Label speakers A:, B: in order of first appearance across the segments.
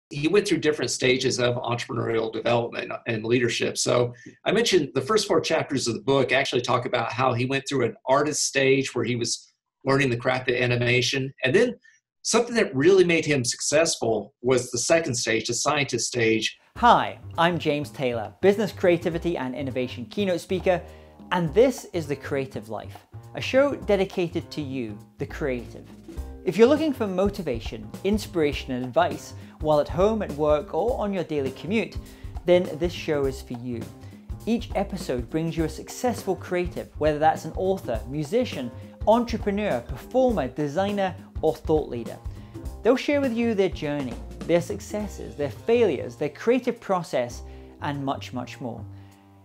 A: he went through different stages of entrepreneurial development and leadership. So I mentioned the first 4 chapters of the book actually talk about how he went through an artist stage where he was learning the craft of animation. And then something that really made him successful was the second stage, the scientist stage.
B: Hi, I'm James Taylor, business creativity and innovation keynote speaker, and this is The Creative Life, a show dedicated to you, the creative. If you're looking for motivation, inspiration, and advice while at home, at work, or on your daily commute, then this show is for you. Each episode brings you a successful creative, whether that's an author, musician, entrepreneur, performer, designer, or thought leader. They'll share with you their journey, their successes, their failures, their creative process, and much, much more.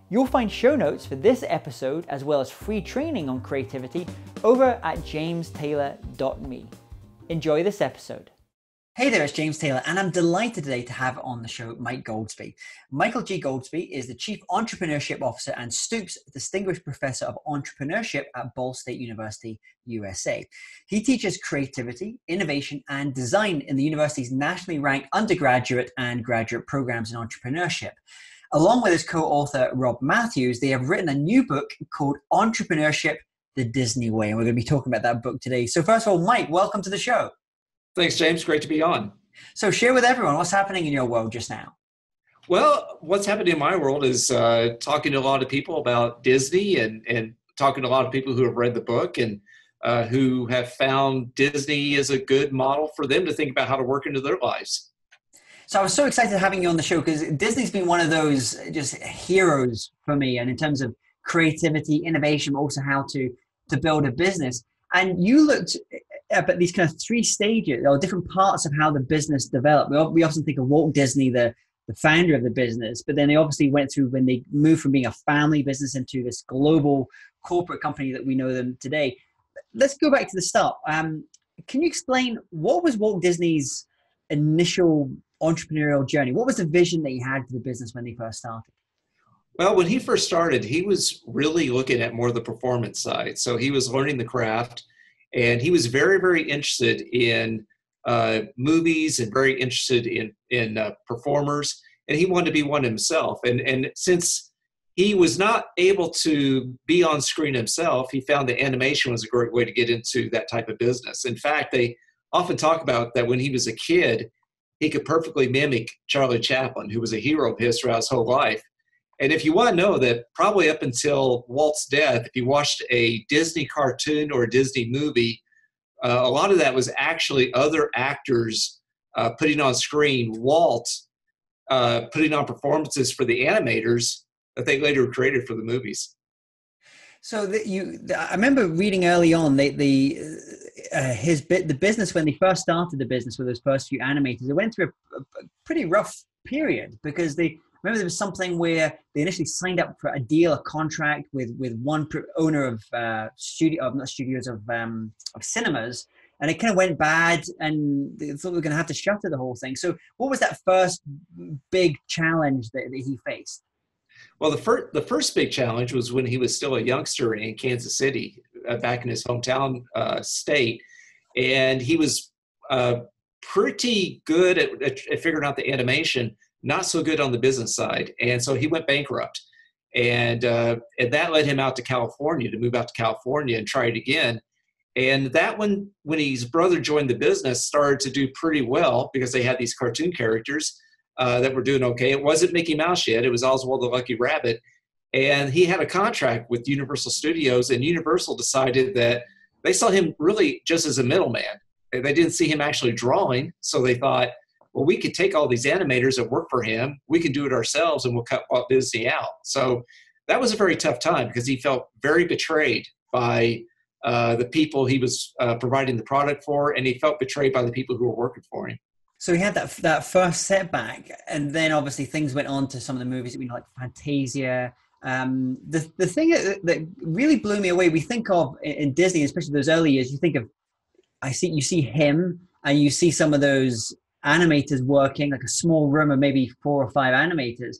B: You'll find show notes for this episode, as well as free training on creativity, over at jamestaylor.me. Enjoy this episode. Hey there, it's James Taylor, and I'm delighted today to have on the show Mike Goldsby. Michael G. Goldsby is the Chief Entrepreneurship Officer and Stoops Distinguished Professor of Entrepreneurship at Ball State University, USA. He teaches creativity, innovation, and design in the university's nationally ranked undergraduate and graduate programs in entrepreneurship. Along with his co-author, Rob Mathews, they have written a new book called Entrepreneurship the Disney Way, and we're going to be talking about that book today. So first of all, Mike, welcome to the show.
A: Thanks, James. Great to be on.
B: So share with everyone what's happening in your world just now.
A: Well, what's happening in my world is talking to a lot of people about Disney and talking to a lot of people who have read the book and who have found Disney as a good model for them to think about how to work into their lives.
B: So I was so excited having you on the show because Disney's been one of those just heroes for me, and in terms of creativity, innovation, but also how to build a business. And you looked at these kind of 3 stages or different parts of how the business developed. We often think of Walt Disney, the founder of the business, but then they obviously went through when they moved from being a family business into this global corporate company that we know them today. Let's go back to the start. Can you explain what was Walt Disney's initial entrepreneurial journey? What was the vision that he had for the business when they first started?
A: Well, when he first started, he was really looking at more of the performance side. So he was learning the craft, and he was very, very interested in movies and very interested in performers, and he wanted to be one himself. And since he was not able to be on screen himself, he found that animation was a great way to get into that type of business. In fact, they often talk about that when he was a kid, he could perfectly mimic Charlie Chaplin, who was a hero of his throughout his whole life. And if you want to know that, probably up until Walt's death, if you watched a Disney cartoon or a Disney movie, a lot of that was actually other actors putting on screen, Walt putting on performances for the animators that they later created for the movies.
B: So I remember reading early on the business, when they first started the business with those first few animators, they went through a pretty rough period because remember there was something where they initially signed up for a contract with one owner of cinemas, and it kind of went bad, and they thought they were going to have to shutter the whole thing. So what was that first big challenge that he faced?
A: Well, the first big challenge was when he was still a youngster in Kansas City, back in his hometown state, and he was pretty good at figuring out the animation, not so good on the business side. And so he went bankrupt. And that led him out to California, to move out to California and try it again. And that when his brother joined the business, started to do pretty well because they had these cartoon characters that were doing okay. It wasn't Mickey Mouse yet. It was Oswald the Lucky Rabbit. And he had a contract with Universal Studios, and Universal decided that they saw him really just as a middleman. They didn't see him actually drawing. So they thought, well, we could take all these animators that work for him, we can do it ourselves, and we'll cut Walt Disney out. So that was a very tough time because he felt very betrayed by the people he was providing the product for, and he felt betrayed by the people who were working for him.
B: So he had that first setback, and then obviously things went on to some of the movies that we know, like Fantasia. The thing that really blew me away, we think of in Disney, especially those early years, you see him, and you see some of those animators working, like a small room of maybe 4 or 5 animators.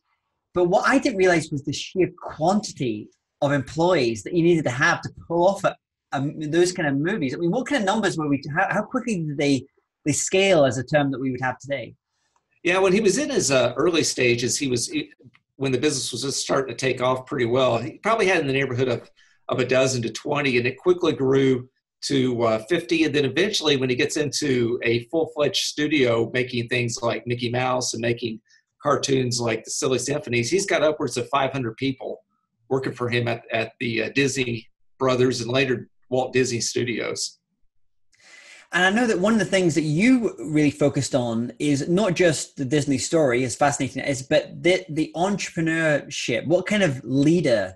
B: But what I didn't realize was the sheer quantity of employees that you needed to have to pull off those kind of movies. I mean, what kind of numbers were how quickly did they scale, as a term that we would have today?
A: Yeah, when he was in his early stages, when the business was just starting to take off pretty well. He probably had in the neighborhood of a dozen to 20, and it quickly grew to 50. And then eventually, when he gets into a full-fledged studio making things like Mickey Mouse and making cartoons like the Silly Symphonies, he's got upwards of 500 people working for him at the Disney Brothers and later Walt Disney Studios.
B: And I know that one of the things that you really focused on is not just the Disney story, as fascinating as it is, but the entrepreneurship, what kind of leader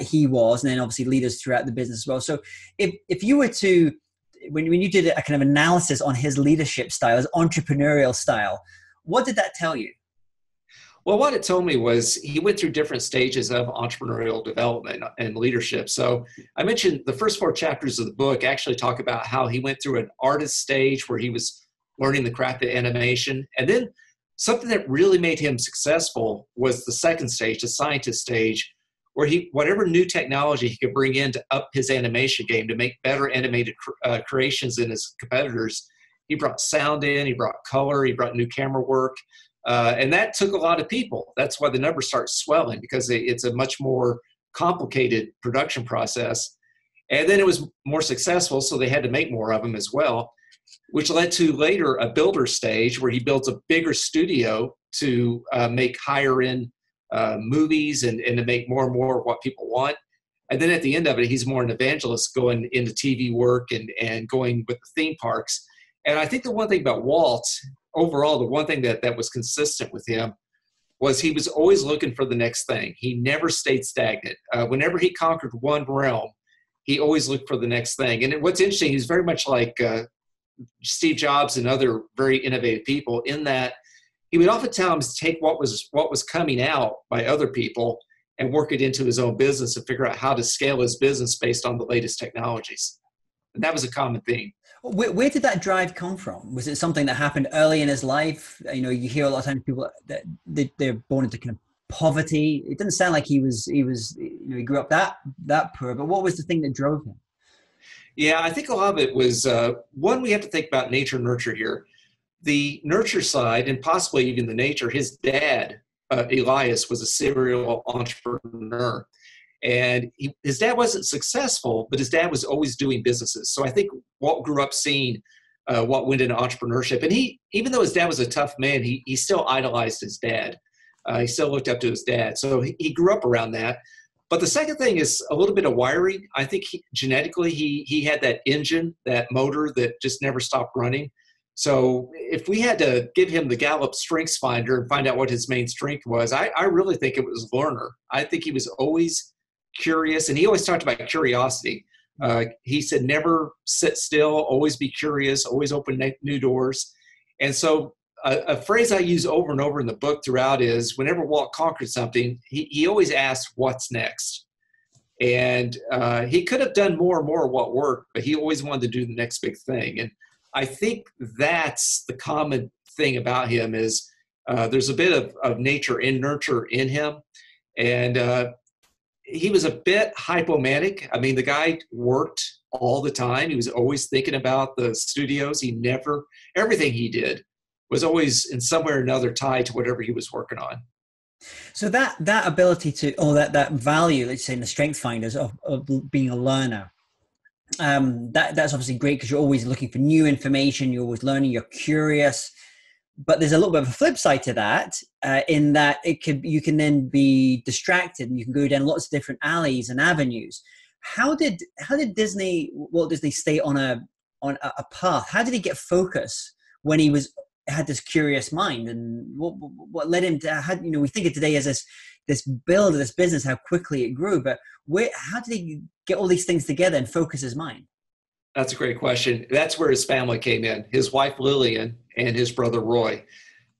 B: he was, and then obviously leaders throughout the business as well. So if you were to, when you did a kind of analysis on his leadership style, his entrepreneurial style, what did that tell you?
A: Well, what it told me was he went through different stages of entrepreneurial development and leadership. So I mentioned the first 4 chapters of the book actually talk about how he went through an artist stage where he was learning the craft of animation. And then something that really made him successful was the second stage, the scientist stage, where whatever new technology he could bring in to up his animation game to make better animated creations than his competitors. He brought sound in, he brought color, he brought new camera work. And that took a lot of people. That's why the numbers start swelling, because it's a much more complicated production process. And then it was more successful, so they had to make more of them as well, which led to later a builder stage where he builds a bigger studio to make higher end movies and to make more and more of what people want. And then at the end of it, he's more an evangelist going into TV work and going with the theme parks. And I think the one thing about Walt, overall, the one thing that was consistent with him was he was always looking for the next thing. He never stayed stagnant. Whenever he conquered one realm, he always looked for the next thing. And what's interesting, he's very much like Steve Jobs and other very innovative people in that he would oftentimes take what was coming out by other people and work it into his own business and figure out how to scale his business based on the latest technologies. And that was a common theme.
B: Where did that drive come from? Was it something that happened early in his life? You know, you hear a lot of times people that they're born into kind of poverty. It didn't sound like he grew up that poor. But what was the thing that drove him?
A: Yeah, I think a lot of it was one. We have to think about nature nurture here. The nurture side, and possibly even the nature. His dad, Elias, was a serial entrepreneur. And his dad wasn't successful, but his dad was always doing businesses. So I think Walt grew up seeing what went into entrepreneurship. And even though his dad was a tough man, he still idolized his dad. He still looked up to his dad. So he grew up around that. But the second thing is a little bit of wiring. I think genetically he had that engine, that motor that just never stopped running. So if we had to give him the Gallup Strengths Finder and find out what his main strength was, I really think it was learner. I think he was always curious, and he always talked about curiosity. He said, never sit still, always be curious, always open new doors. And so a phrase I use over and over in the book throughout is whenever Walt conquered something, he always asked, what's next? And he could have done more and more of what worked, but he always wanted to do the next big thing. And I think that's the common thing about him is there's a bit of nature and nurture in him. And he was a bit hypomanic. I mean, the guy worked all the time. He was always thinking about the studios. Everything he did was always in some way or another tied to whatever he was working on.
B: So that ability that value, let's say in the strength finders of being a learner, that's obviously great because you're always looking for new information. You're always learning, you're curious. But there's a little bit of a flip side to that, in that you can then be distracted and you can go down lots of different alleys and avenues. How did Walt Disney stay on a path? How did he get focus when he had this curious mind? And what led him to? We think of today as this build of this business, how quickly it grew. But how did he get all these things together and focus his mind?
A: That's a great question. That's where his family came in. His wife, Lillian, and his brother, Roy.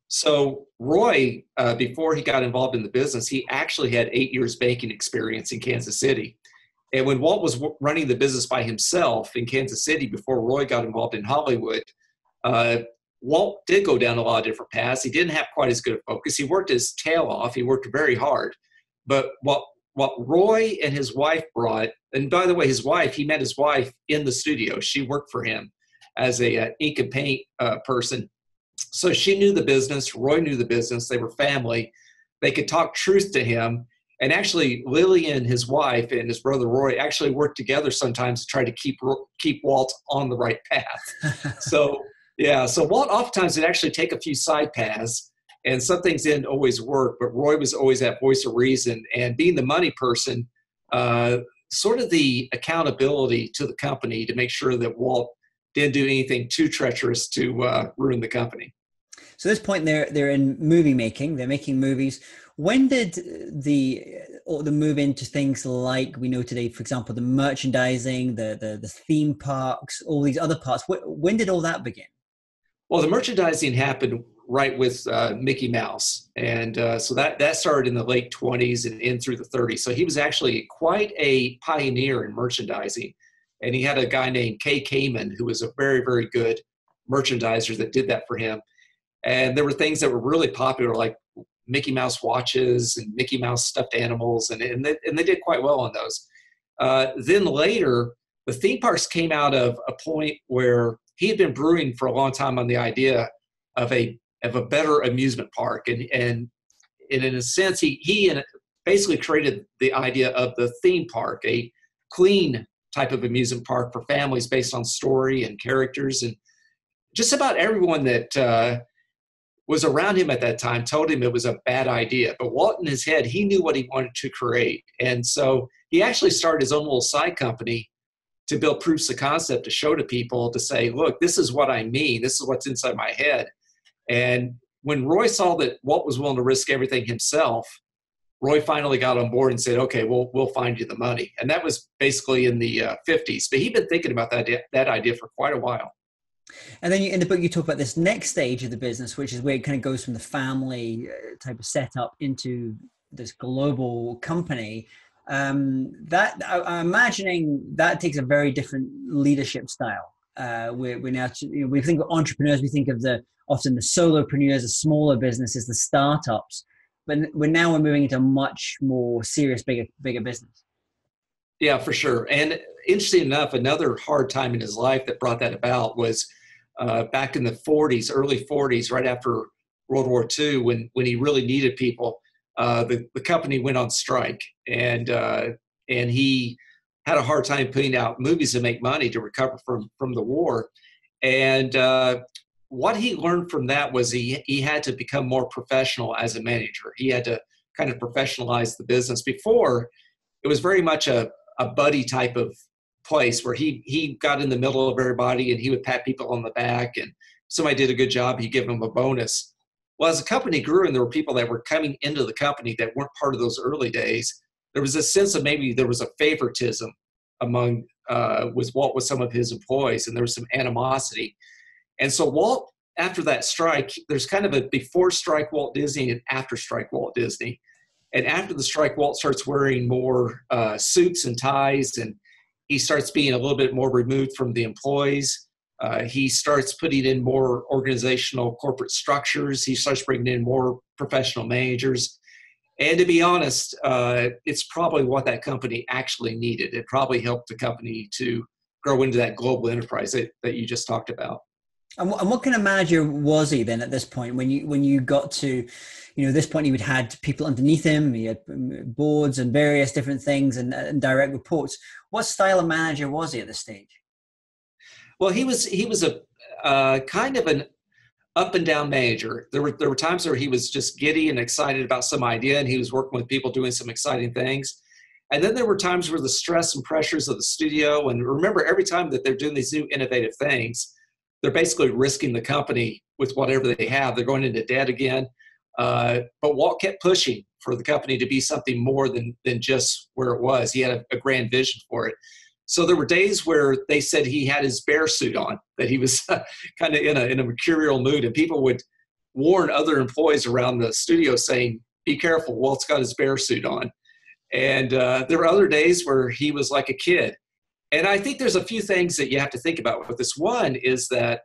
A: So Roy, before he got involved in the business, he actually had 8 years banking experience in Kansas City. And when Walt was running the business by himself in Kansas City before Roy got involved in Hollywood, Walt did go down a lot of different paths. He didn't have quite as good a focus. He worked his tail off. He worked very hard. But what Roy and his wife brought, and by the way, he met his wife in the studio. She worked for him as a ink and paint person. So she knew the business, Roy knew the business, they were family. They could talk truth to him. And actually, Lillian, his wife, and his brother Roy actually worked together sometimes to try to keep Walt on the right path. So, yeah, so Walt oftentimes would actually take a few side paths, and some things didn't always work, but Roy was always that voice of reason. And being the money person, sort of the accountability to the company to make sure that Walt didn't do anything too treacherous to ruin the company.
B: So at this point, they're in movie making. They're making movies. When did the move into things like we know today, for example, the merchandising, the theme parks, all these other parts? When did all that begin?
A: Well, the merchandising happened right with Mickey Mouse, and so that started in the late 20s and in through the 30s. So he was actually quite a pioneer in merchandising, and he had a guy named Kay Kamen who was a very, very good merchandiser that did that for him. And there were things that were really popular, like Mickey Mouse watches and Mickey Mouse stuffed animals, and they did quite well on those. Then later, the theme parks came out of a point where he had been brewing for a long time on the idea of a better amusement park, and in a sense, he basically created the idea of the theme park, a clean type of amusement park for families based on story and characters, and just about everyone that was around him at that time told him it was a bad idea. But Walt, in his head, he knew what he wanted to create. And so he actually started his own little side company to build proofs of concept to show to people, to say, look, this is what I mean. This is what's inside my head. And when Roy saw that Walt was willing to risk everything himself, Roy finally got on board and said, okay, we'll find you the money. And that was basically in the 50s. But he'd been thinking about that idea for quite a while.
B: And then in the book, you talk about this next stage of the business, which is where it kind of goes from the family type of setup into this global company. That I'm imagining that takes a very different leadership style. We're now, we think of entrepreneurs, we think of often the solopreneurs, the smaller businesses, the startups, but we're moving into a much more serious, bigger business.
A: Yeah, for sure. And interesting enough, another hard time in his life that brought that about was back in the 40s, early 40s, right after World War II, when he really needed people. The company went on strike, and he had a hard time putting out movies to make money to recover from the war. And what he learned from that was he had to become more professional as a manager. He had to kind of professionalize the business. Before, it was very much a buddy type of place where he got in the middle of everybody and he would pat people on the back, and somebody did a good job, he'd give them a bonus. Well, as the company grew and there were people that were coming into the company that weren't part of those early days, there was a sense of maybe there was a favoritism among with Walt with some of his employees, and there was some animosity. And so Walt, after that strike, there's kind of a before strike Walt Disney and after strike Walt Disney. And after the strike, Walt starts wearing more suits and ties, and he starts being a little bit more removed from the employees. He starts putting in more organizational corporate structures. He starts bringing in more professional managers. And to be honest, it's probably what that company actually needed. It probably helped the company to grow into that global enterprise that you just talked about.
B: And what kind of manager was he then at this point? When you got to, this point, you had people underneath him, he had boards and various different things and direct reports. What style of manager was he at this stage?
A: Well, he was a kind of an up and down manager. There were times where he was just giddy and excited about some idea, and he was working with people doing some exciting things. And then there were times where the stress and pressures of the studio, and remember, every time that they're doing these new innovative things, they're basically risking the company with whatever they have. They're going into debt again. But Walt kept pushing for the company to be something more than just where it was. He had a grand vision for it. So there were days where they said he had his bear suit on, that he was kind of in a mercurial mood, and people would warn other employees around the studio saying, be careful, Walt's got his bear suit on. And there were other days where he was like a kid. And I think there's a few things that you have to think about with this. One is that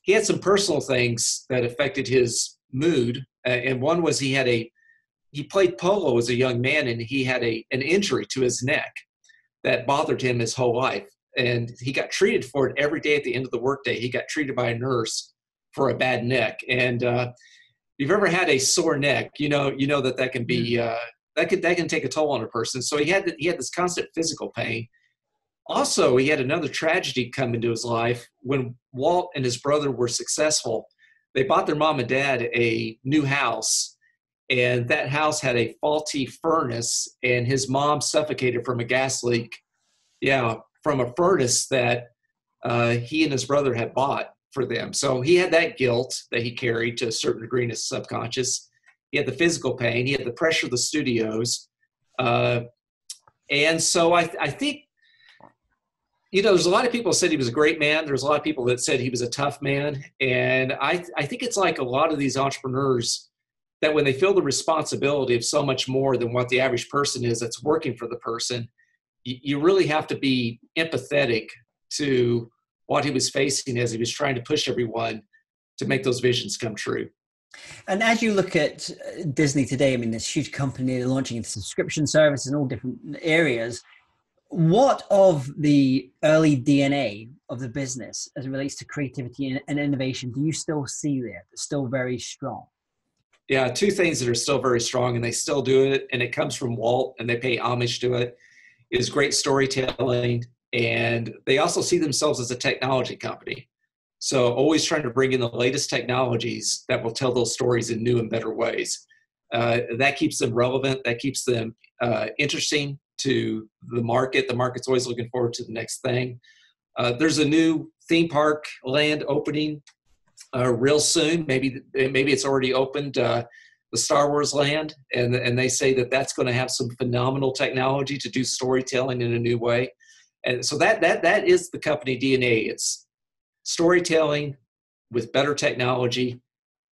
A: he had some personal things that affected his mood. And one was he played polo as a young man, and he had an injury to his neck that bothered him his whole life. And he got treated for it every day at the end of the workday. He got treated by a nurse for a bad neck. And if you've ever had a sore neck, you know that can be that can take a toll on a person. So he had this constant physical pain. Also, he had another tragedy come into his life. When Walt and his brother were successful, they bought their mom and dad a new house, and that house had a faulty furnace, and his mom suffocated from a gas leak. Yeah, from a furnace that he and his brother had bought for them. So he had that guilt that he carried to a certain degree in his subconscious. He had the physical pain. He had the pressure of the studios. And so I think, there's a lot of people said he was a great man. There's a lot of people that said he was a tough man. And I think it's like a lot of these entrepreneurs that when they feel the responsibility of so much more than what the average person is that's working for the person, you really have to be empathetic to what he was facing as he was trying to push everyone to make those visions come true.
B: And as you look at Disney today, I mean, this huge company, they're launching into subscription services in all different areas. What of the early DNA of the business as it relates to creativity and innovation do you still see there that's still very strong?
A: Yeah, two things that are still very strong, and they still do it, and it comes from Walt, and they pay homage to it, is great storytelling. And they also see themselves as a technology company. So always trying to bring in the latest technologies that will tell those stories in new and better ways. That keeps them relevant. That keeps them interesting to the market. The market's always looking forward to the next thing. There's a new theme park land opening real soon. Maybe it's already opened, the Star Wars land. And they say that that's going to have some phenomenal technology to do storytelling in a new way. And so that is the company DNA. It's storytelling with better technology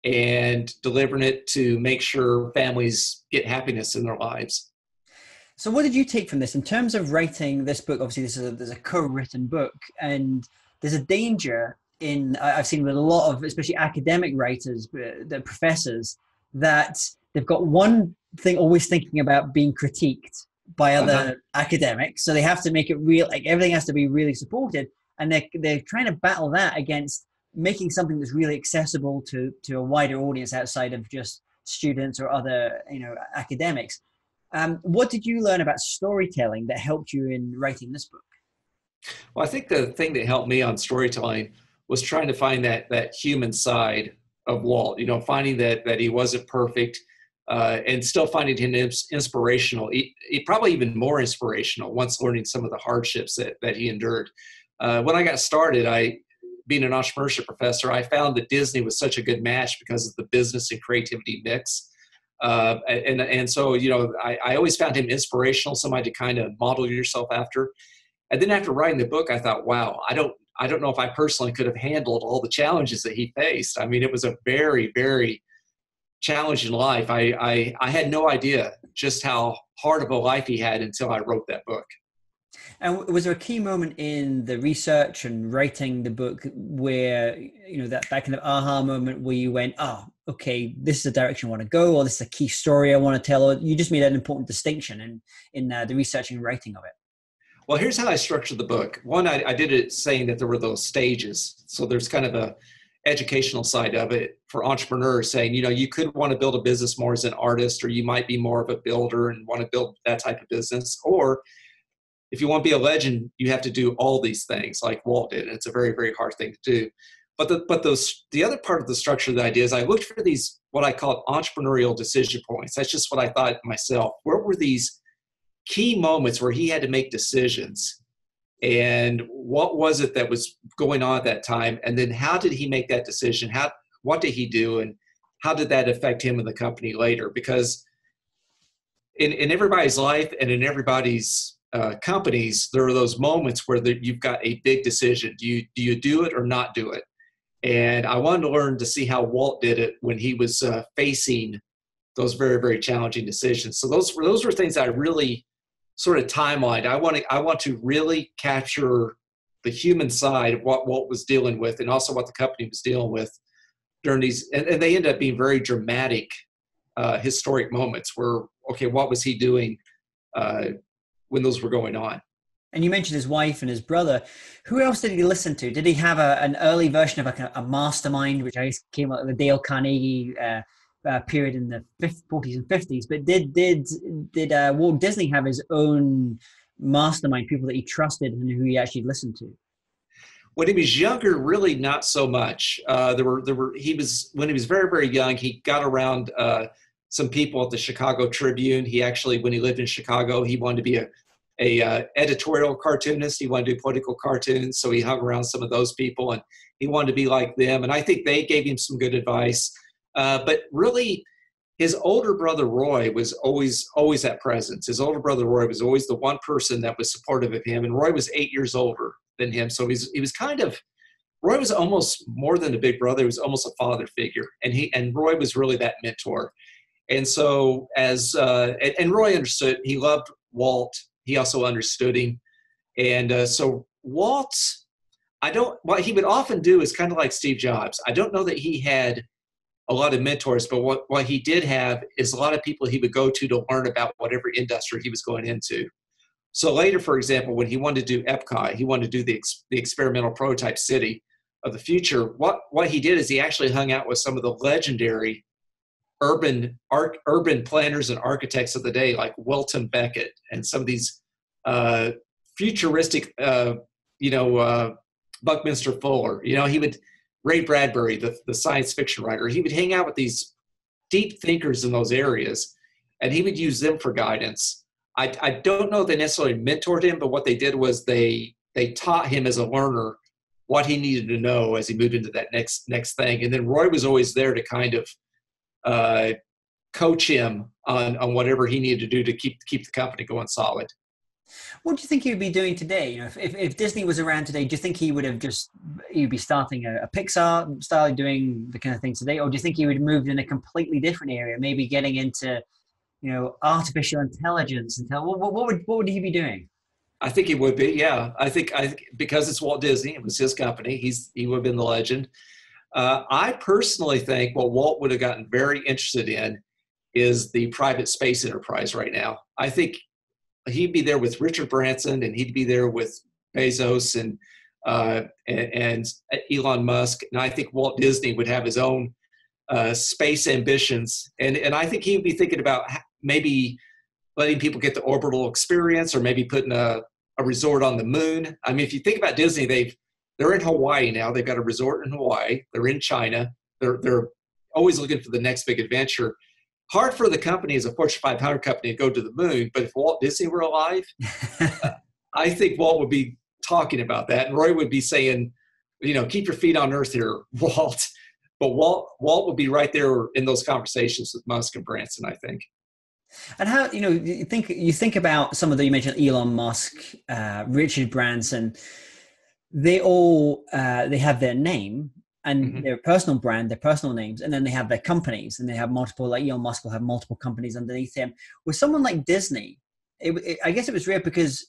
A: and delivering it to make sure families get happiness in their lives.
B: So what did you take from this in terms of writing this book? Obviously, there's a co-written book, and there's a danger in, I've seen with a lot of, especially academic writers, the professors, that they've got one thing always thinking about being critiqued by other academics. So they have to make it real, like everything has to be really supported. And they're trying to battle that against making something that's really accessible to a wider audience outside of just students or other, academics. What did you learn about storytelling that helped you in writing this book?
A: Well, I think the thing that helped me on storytelling was trying to find that human side of Walt, finding that he wasn't perfect, and still finding him inspirational, he probably even more inspirational once learning some of the hardships that he endured. When I got started, being an entrepreneurship professor, I found that Disney was such a good match because of the business and creativity mix. And so, I always found him inspirational, somebody to kind of model yourself after. And then after writing the book, I thought, wow, I don't know if I personally could have handled all the challenges that he faced. I mean, it was a very, very challenging life. I had no idea just how hard of a life he had until I wrote that book.
B: And was there a key moment in the research and writing the book where, that kind of aha moment where you went, oh, okay, this is the direction I want to go, or this is a key story I want to tell, or you just made an important distinction in the research and writing of it?
A: Well, here's how I structured the book. One, I did it saying that there were those stages. So there's kind of a educational side of it for entrepreneurs saying, you could want to build a business more as an artist, or you might be more of a builder and want to build that type of business. Or if you want to be a legend, you have to do all these things like Walt did. It's a very, very hard thing to do. But the other part of the structure of the idea is I looked for these, what I call entrepreneurial decision points. That's just what I thought myself. Where were these key moments where he had to make decisions? And what was it that was going on at that time? And then how did he make that decision? What did he do? And how did that affect him and the company later? Because in everybody's life and in everybody's companies, there are those moments where you've got a big decision. Do you do it or not do it? And I wanted to learn to see how Walt did it when he was facing those very, very challenging decisions. So those were things that I really sort of timelined. I want to really capture the human side of what Walt was dealing with, and also what the company was dealing with during these. And they end up being very dramatic, historic moments where, okay, what was he doing when those were going on?
B: And you mentioned his wife and his brother. Who else did he listen to? Did he have an early version of a mastermind, which I guess came out of the Dale Carnegie period in the 40s and 50s? But did Walt Disney have his own mastermind, people that he trusted and who he actually listened to?
A: When he was younger, really not so much. When he was very, very young, he got around some people at the Chicago Tribune. He actually, when he lived in Chicago, he wanted to be a editorial cartoonist. He wanted to do political cartoons, so he hung around some of those people, and he wanted to be like them. And I think they gave him some good advice. But really, his older brother Roy was always that presence. His older brother Roy was always the one person that was supportive of him, and Roy was 8 years older than him, so he was kind of, Roy was almost more than a big brother. He was almost a father figure, and Roy was really that mentor. And so and Roy understood. He loved Walt. He also understood him. And so Walt, what he would often do is kind of like Steve Jobs. I don't know that he had a lot of mentors, but what he did have is a lot of people he would go to learn about whatever industry he was going into. So later, for example, when he wanted to do Epcot, he wanted to do the experimental prototype city of the future. What he did is he actually hung out with some of the legendary urban planners and architects of the day, like Wilton Beckett and some of these futuristic, Buckminster Fuller. He would, Ray Bradbury, the science fiction writer, he would hang out with these deep thinkers in those areas, and he would use them for guidance. I don't know if they necessarily mentored him, but what they did was they taught him as a learner what he needed to know as he moved into that next thing. And then Roy was always there to kind of coach him on whatever he needed to do to keep the company going solid.
B: What do you think he would be doing today? If Disney was around today, do you think he'd be starting a Pixar style, doing the kind of things today? Or do you think he would move in a completely different area, maybe getting into, artificial intelligence? What would he be doing?
A: I think he would be, yeah. I think because it's Walt Disney, it was his company, he would have been the legend. I personally think what Walt would have gotten very interested in is the private space enterprise right now. I think he'd be there with Richard Branson, and he'd be there with Bezos and Elon Musk. And I think Walt Disney would have his own space ambitions. And I think he'd be thinking about maybe letting people get the orbital experience, or maybe putting a resort on the moon. I mean, if you think about Disney, they're in Hawaii now. They've got a resort in Hawaii. They're in China. They're always looking for the next big adventure. Hard for the company as a Fortune 500 company to go to the moon, but if Walt Disney were alive, I think Walt would be talking about that. And Roy would be saying, keep your feet on earth here, Walt. But Walt would be right there in those conversations with Musk and Branson, I think.
B: And how, you think about some of you mentioned Elon Musk, Richard Branson, they all, they have their name and their personal brand, their personal names, and then they have their companies, and they have multiple, like Elon Musk will have multiple companies underneath him. With someone like Disney, I guess it was rare because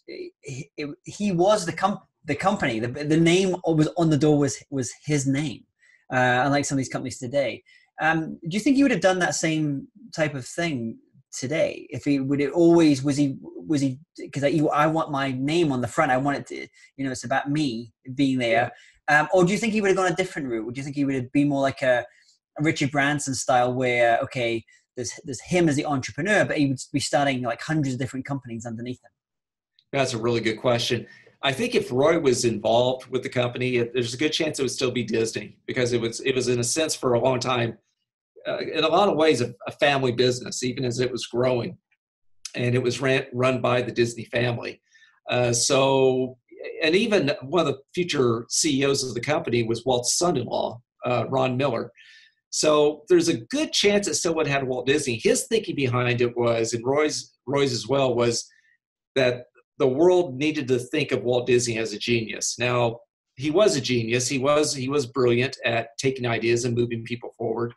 B: he was the company, the name was on the door was his name, unlike some of these companies today. Do you think he would have done that same type of thing today? If he would, it always was he because I want my name on the front. I want it to, it's about me being there. Yeah. Or do you think he would have gone a different route? Would you think he would have been more like a Richard Branson style, where there's him as the entrepreneur, but he would be starting like hundreds of different companies underneath him? That's
A: a really good question. I think if Roy was involved with the company, there's a good chance it would still be Disney, because it was in a sense for a long time, in a lot of ways, a family business, even as it was growing, and it was run by the Disney family. And even one of the future CEOs of the company was Walt's son-in-law, Ron Miller. So there's a good chance it still would have had Walt Disney. His thinking behind it was, and Roy's as well, was that the world needed to think of Walt Disney as a genius. Now, he was a genius. He was brilliant at taking ideas and moving people forward.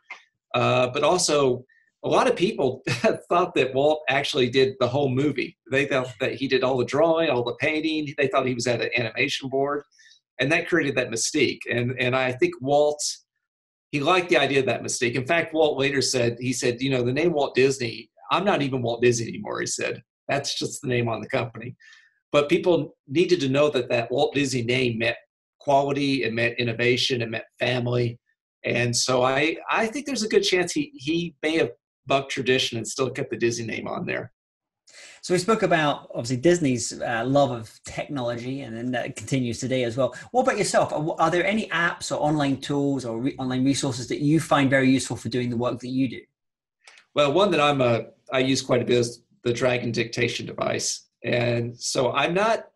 A: But also, a lot of people thought that Walt actually did the whole movie. They thought that he did all the drawing, all the painting. They thought he was at an animation board, and that created that mystique. And I think Walt, he liked the idea of that mystique. In fact, Walt later said, the name Walt Disney, I'm not even Walt Disney anymore, he said. That's just the name on the company. but people needed to know that that Walt Disney name meant quality, it meant innovation, it meant family. And so I think there's a good chance he may have bucked tradition and still kept the Disney name on there.
B: So we spoke about, obviously, Disney's love of technology, and then that continues today as well. What about yourself? Are there any apps or online tools or online resources that you find very useful for doing the work that you do?
A: Well, one that I use quite a bit is the Dragon dictation device. And so I'm not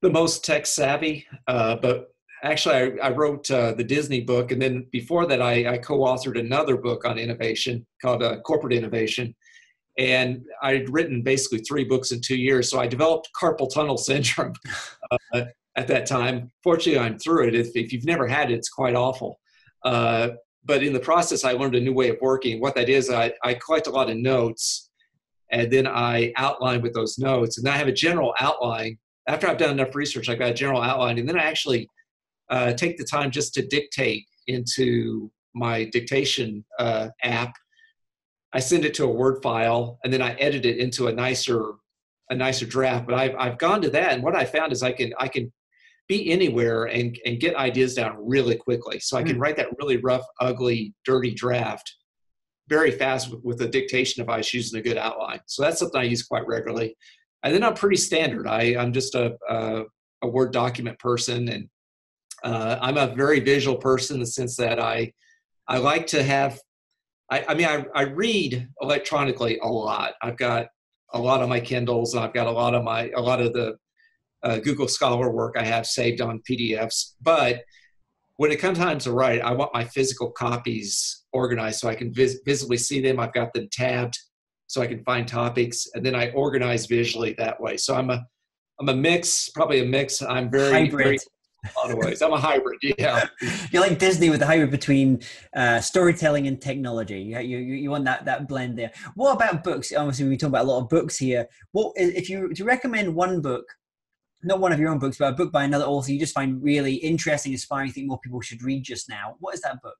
A: the most tech savvy, but actually I wrote the Disney book. And then before that, I co-authored another book on innovation called Corporate Innovation. And I'd written basically 3 books in 2 years. So I developed carpal tunnel syndrome at that time. Fortunately, I'm through it. If you've never had it, it's quite awful. But in the process, I learned a new way of working. What that is, I collect a lot of notes, and then I outline with those notes. And then I have a general outline. After I've done enough research, I've got a general outline. And then I actually take the time just to dictate into my dictation app. I send it to a Word file, and then I edit it into a nicer draft. But I've gone to that, and what I found is I can be anywhere and get ideas down really quickly. So I can write that really rough, ugly, dirty draft very fast with a dictation device using a good outline. So that's something I use quite regularly. And then I'm pretty standard. I'm just a Word document person, and I'm a very visual person in the sense that I like to have. I read electronically a lot. I've got a lot of my Kindles, and I've got a lot of the Google Scholar work I have saved on PDFs. But when it comes time to write, I want my physical copies organized so I can visibly see them. I've got them tabbed so I can find topics, and then I organize visually that way. So I'm a mix, probably a mix. I'm very hybrid. A lot of ways. I'm a hybrid, yeah.
B: You're like Disney with the hybrid between storytelling and technology. You want that blend there. What about books? Obviously, we talk about a lot of books here. What if you to recommend one book, not one of your own books, but a book by another author you just find really interesting, inspiring, think more people should read just now? What is that book?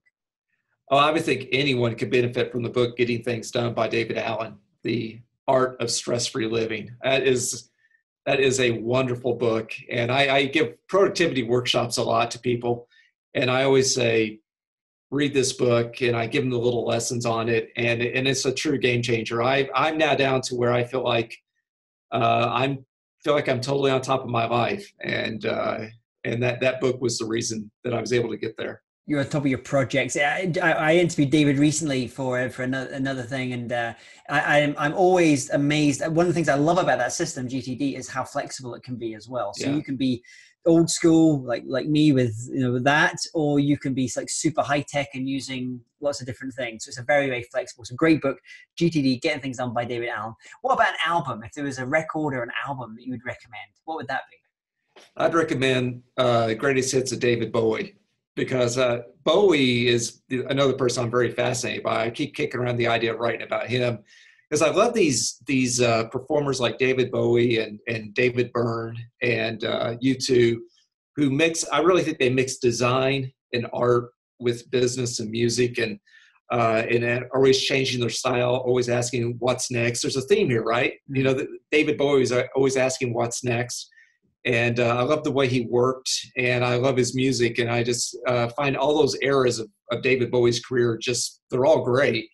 A: Oh, I would think anyone could benefit from the book Getting Things Done by David Allen, The Art of Stress-Free Living. That is a wonderful book. And I give productivity workshops a lot to people. And I always say, read this book, and I give them the little lessons on it. And it's a true game changer. I'm now down to where I feel like I'm totally on top of my life. And that book was the reason that I was able to get there.
B: You're on top of your projects. I interviewed David recently for another thing, and I'm always amazed. One of the things I love about that system, GTD, is how flexible it can be as well. So you can be old school, like me with that, or you can be like super high tech and using lots of different things. So it's a very, very flexible. It's a great book, GTD, Getting Things Done by David Allen. What about an album? If there was a record or an album that you would recommend, what would that be?
A: I'd recommend Greatest Hits of David Bowie. Because Bowie is another person I'm very fascinated by. I keep kicking around the idea of writing about him because I love these performers like David Bowie and David Byrne and U2 who mix. I really think they mix design and art with business and music and always changing their style, always asking what's next. There's a theme here, right? David Bowie is always asking what's next. And I love the way he worked, and I love his music, and I just find all those eras of David Bowie's career they're all great,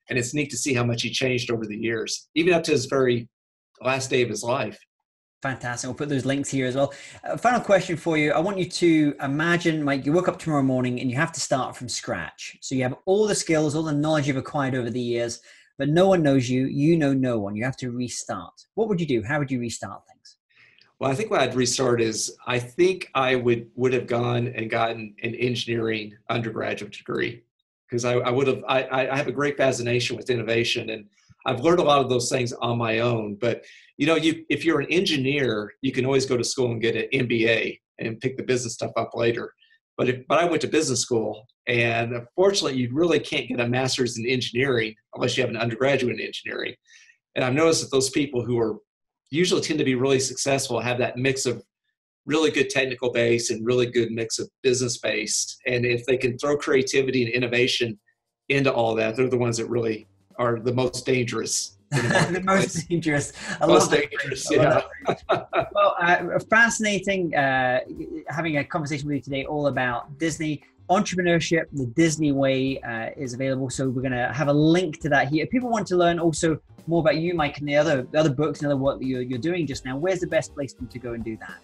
A: and it's neat to see how much he changed over the years, even up to his very last day of his life.
B: Fantastic. We'll put those links here as well. Final question for you. I want you to imagine, Mike, you woke up tomorrow morning and you have to start from scratch. So you have all the skills, all the knowledge you've acquired over the years, but no one knows you. You know no one. You have to restart. What would you do? How would you restart things?
A: Well, I think what I'd restart is I think I would have gone and gotten an engineering undergraduate degree because I have a great fascination with innovation, and I've learned a lot of those things on my own. But if you're an engineer, you can always go to school and get an MBA and pick the business stuff up later. But I went to business school, and unfortunately, you really can't get a master's in engineering unless you have an undergraduate in engineering. And I've noticed that those people who are usually tend to be really successful have that mix of really good technical base and really good mix of business base. And if they can throw creativity and innovation into all that, they're the ones that really are the most dangerous
B: The most dangerous. I
A: Most
B: love
A: dangerous,
B: that.
A: yeah.
B: Well, fascinating having a conversation with you today all about Disney. Entrepreneurship the Disney Way is available, so we're going to have a link to that here. If people want to learn also more about you, Mike, and the other books and other work that you're doing just now, where's the best place for them to go and do that?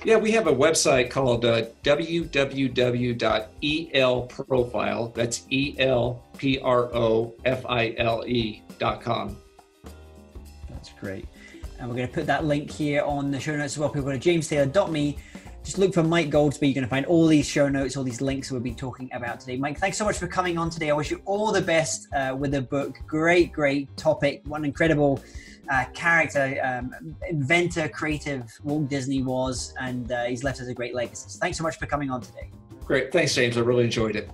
A: Yeah, we have a website called www.elprofile. That's ELPROFILE.com.
B: That's great. And we're going to put that link here on the show notes as well. People go to jamestaylor.me. Just look for Mike Goldsby. You're going to find all these show notes, all these links we'll be talking about today. Mike, thanks so much for coming on today. I wish you all the best with the book. Great topic. One incredible character, inventor, creative Walt Disney was, and he's left us a great legacy. So thanks so much for coming on today.
A: Great. Thanks, James. I really enjoyed it.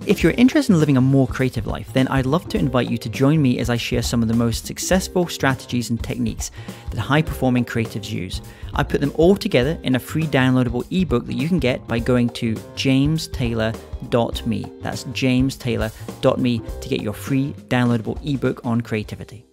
B: If you're interested in living a more creative life, then I'd love to invite you to join me as I share some of the most successful strategies and techniques that high-performing creatives use. I put them all together in a free downloadable ebook that you can get by going to jamestaylor.me. That's jamestaylor.me to get your free downloadable ebook on creativity.